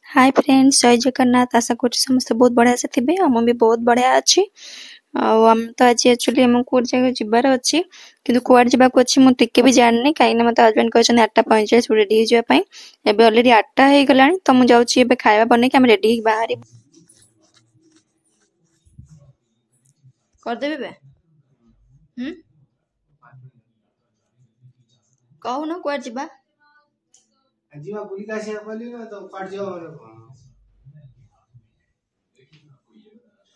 Hi friends, जय जगन्नाथ। आशा करुँ समस्त बहुत बढ़िया से थे। आम भी बहुत बढ़िया अच्छी। आम तो आज एक्चुअली आम कौट जगह जबार अच्छी कि कुआड़ जावाक अच्छी मुझे टिके भी जानी कहीं मत हजबैंड कहते 8:45 रेडी होगापी। एवं अलरेडी 8टा हो गला तो मुझे जाऊँगी खाଇବା बन के रेडी बाहर करदेबे। कहून कुआड़ जा जीवा बुली का से कहली ना तो काट जाओ माने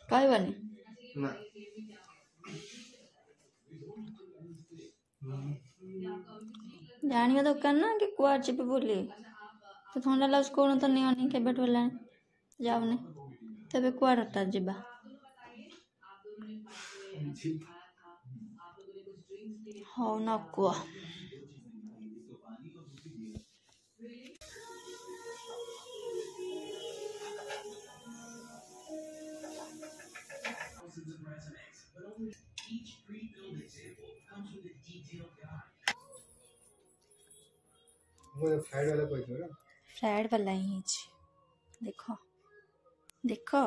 कहबनी ना जानिया दरकार ना कि कुआड़ जीवे बोली तो थंडा लगे कौन तो नहीं केबेट होला जाऊनी तबे कुआड़टा जीवा हो न कुआ वो फ्राइड वाला कोई तो ना फ्राइड वाला ही देखो देखो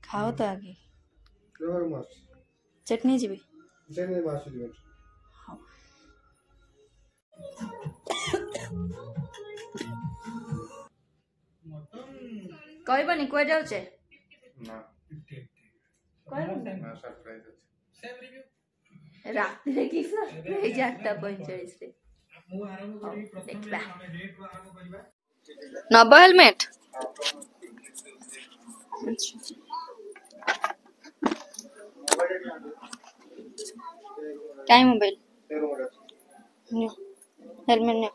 खाओ तो आगे फ्लेवर मास चटनी जीवी चटनी मास जीवन कहबनी कुआ जाऊचे ना कहबनी ना सरप्राइज सेम रिव्यू रात रे की सर 8:45 रे देखबा नब हेलमेट टाइम मोबाइल हेलमेट ने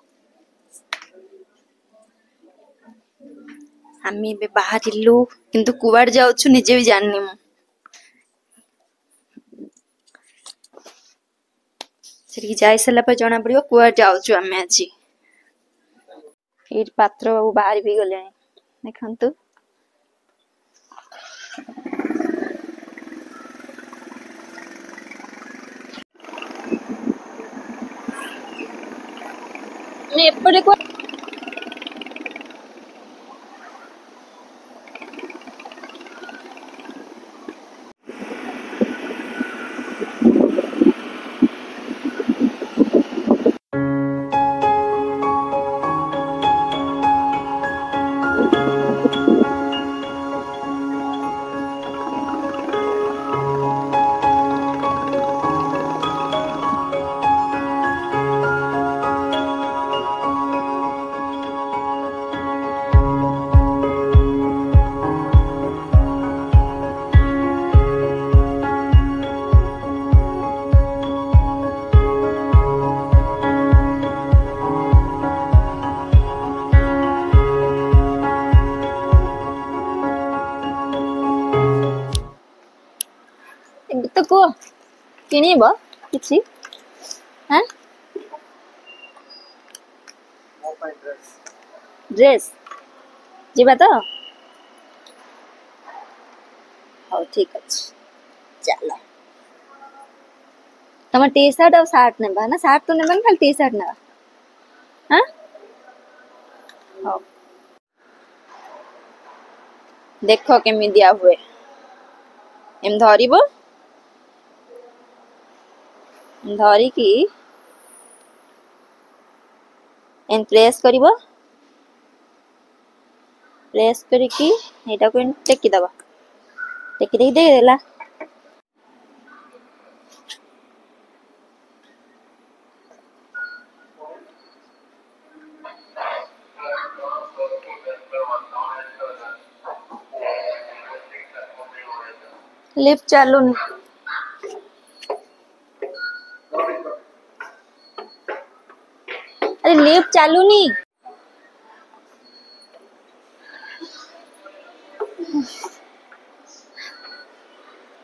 आम्ही बे बाहरिलु किंतु कुवाड़ जाउछु निजे भी जाननी मु सेठी जाई सला पर जणा पड़ियो कुवाड़ जाउछु आमे आजी एट पात्र बाबू बाहर भी गले देखंतु मैं एपटे को तो को किनिबो किछि हैं ड्रेस जीवा तो हो ठीक अछि चलो तम टी शर्ट और शर्ट नेबा ना शर्ट तो नेबा ना खाली टी शर्ट नेबा हां हो देखो केमि दिया हुए एम धरिबो धरी की एन प्रेस करिवो प्रेस करी की एटा को टेकी दबा टेकी दे देला लिफ्ट चालू नहीं अरे लिफ्ट चालू नहीं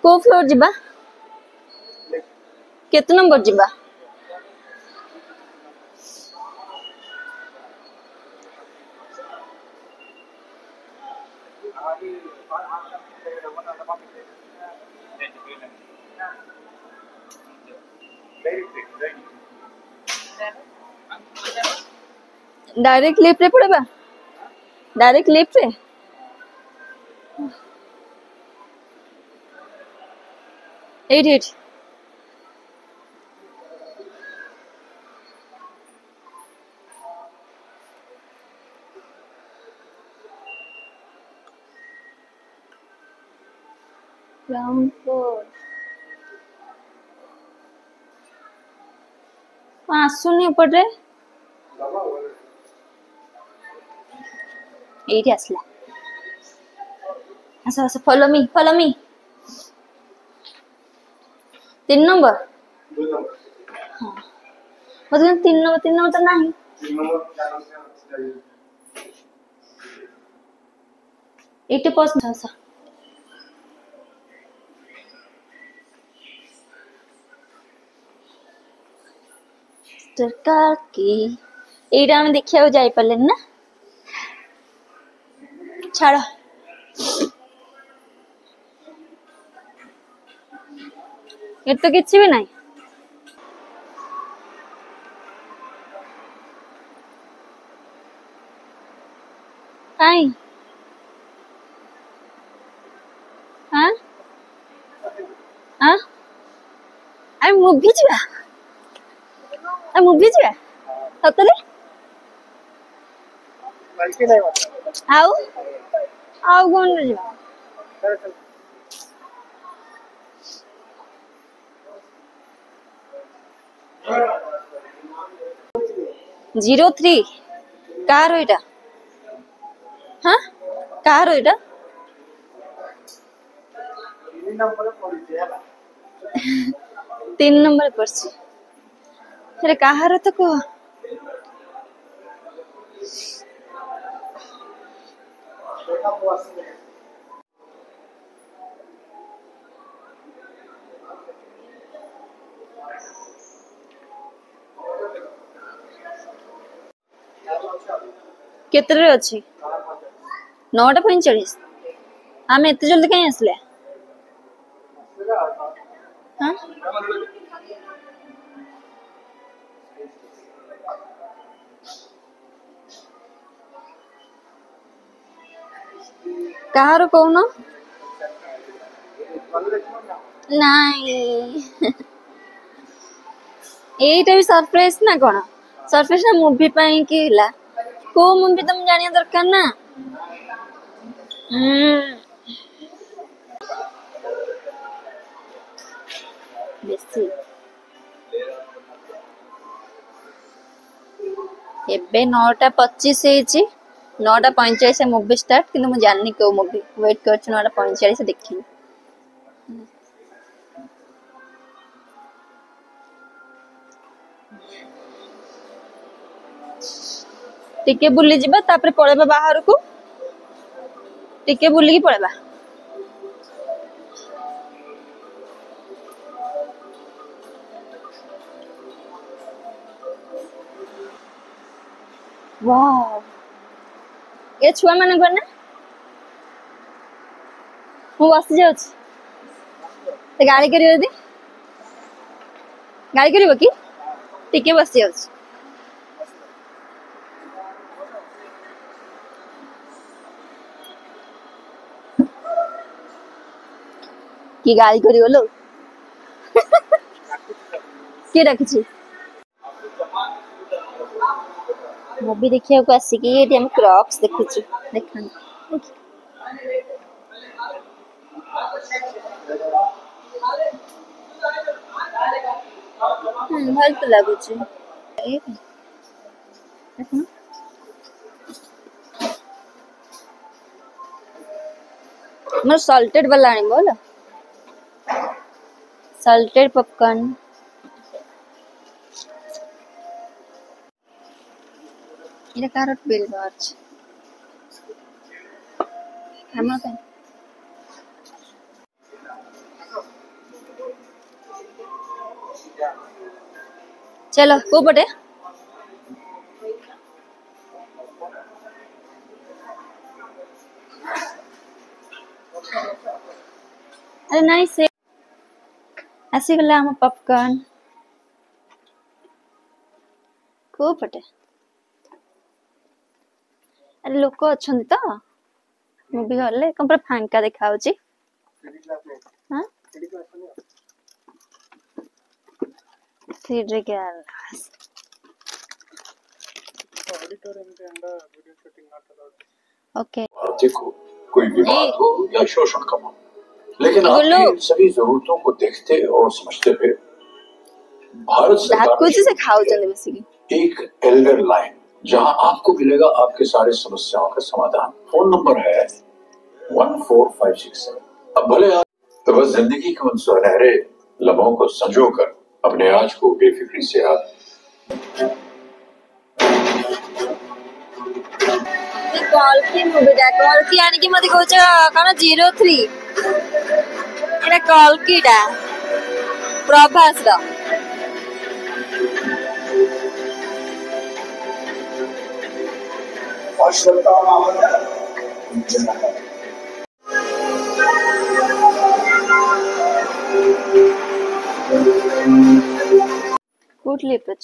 को फ्लोर जीबा केते नंबर जीबा डायरेक्ट लिफ्ट रे पड़ेबा डायरेक्ट लिफ्ट रे एठी एठी ग्राउंड फ्लोर आसुनी एपटे एठी आसला आस आस फॉलो मी 3 नंबर हाँ मतलब 3 नंबर तो नहीं एटी परसेंट आस सरकार की एटा हम देखिया जाई पाले ना छाड़ ये तो किसी भी नहीं काई हाँ हाँ आई मूवी ଯିବା ସତରେ ଆଉ ଆଉ କଣ ଯିବା 03 कार एटा हाँ कार एटा 3 नंबर पड़सी अरे कहार तो कह केतरे अच्छी 9:45 आम एत जल्दी कहीं आसले हाँ कहार कौन नहीं एटा भी सरप्राइज ना कौन सरप्राइज ना मूवी पाई कि हिला को मूवी तुम जानिया दरकार ना बेसी एबे 9:25 ହେଇଛି 9:45 मूवी स्टार्ट किंतु मैं जाननी को मूवी वेट कर 9:45 देखी टिके बुली जिबा तापर पळेबा बाहर को टिके बुली की पळेबा वाओ ये छुआ माने कोन ना मु बस जाउछ ते गाड़ी करियो दी गाड़ी करियो की टिके बस जाउछ की गाड़ी करियो लो के रखछि मूवी देखिया को आसी की एटी हम क्रॉक्स देखुछु देखन भल तो लागुछु देखो मोर सॉल्टेड वाला आनी बोल सॉल्टेड पॉपकॉर्न इरा कारट बिल बाच हम पे चलो को पटे अरे नहीं से ऐसे गला हम पॉपकॉर्न को पटे लोक अच्छा तो मुवी हॉल कम पूरा फांका देखा थिएटर के ओके देखो कोई विवाद हो या शोषण कम हो, लेकिन आपकी इन सभी जरूरतों को देखते और समझते हुए भारत सरकार ने एक एल्डर लाइन जहां आपको मिलेगा आपके सारे समस्याओं का समाधान। फोन नंबर है 14567। अब भले आप तो बस जिंदगी के उन सुनहरे लम्हों को संजो कर अपने आज को बेफिक्री से याद कल्कि मुवीटा कल्कि आनिकी मते कहछ कौन 03 एटा कल्किटा प्रभास रा कोटले पछ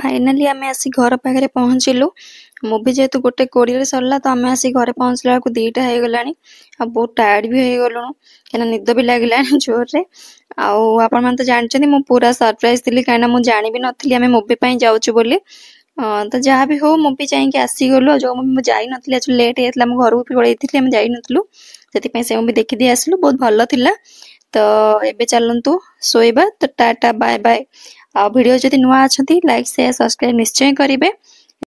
फाइनाली आम आसी घर पाखे पहुँचलु मुवी जेहेतु गोटे 20 सरला तो आम आसी घर पहुँचला बेलू 2टा हो गला बहुत टायर्ड भी हो गलुणु कहीं निद भी लगे जोर रे आपण मैंने तो जानते मु पूरा सरप्राइज थी कहीं मुझे जानी भी नी आम मुवी जाऊँ बोली तो जहाँ भी हो मुवी जाइए आसीगलु जो मुवी मुझे जाई नी एक्चुअली लेट होता घर को भी पड़े आम जाई नथलु से मुवी देखी आसलु बहुत भल थिला। तो एबे चलतु शोइबा तो टाटा बाय बाय। वीडियो जदि नुआ अच्छा लाइक शेयर सब्सक्राइब निश्चय करेंगे।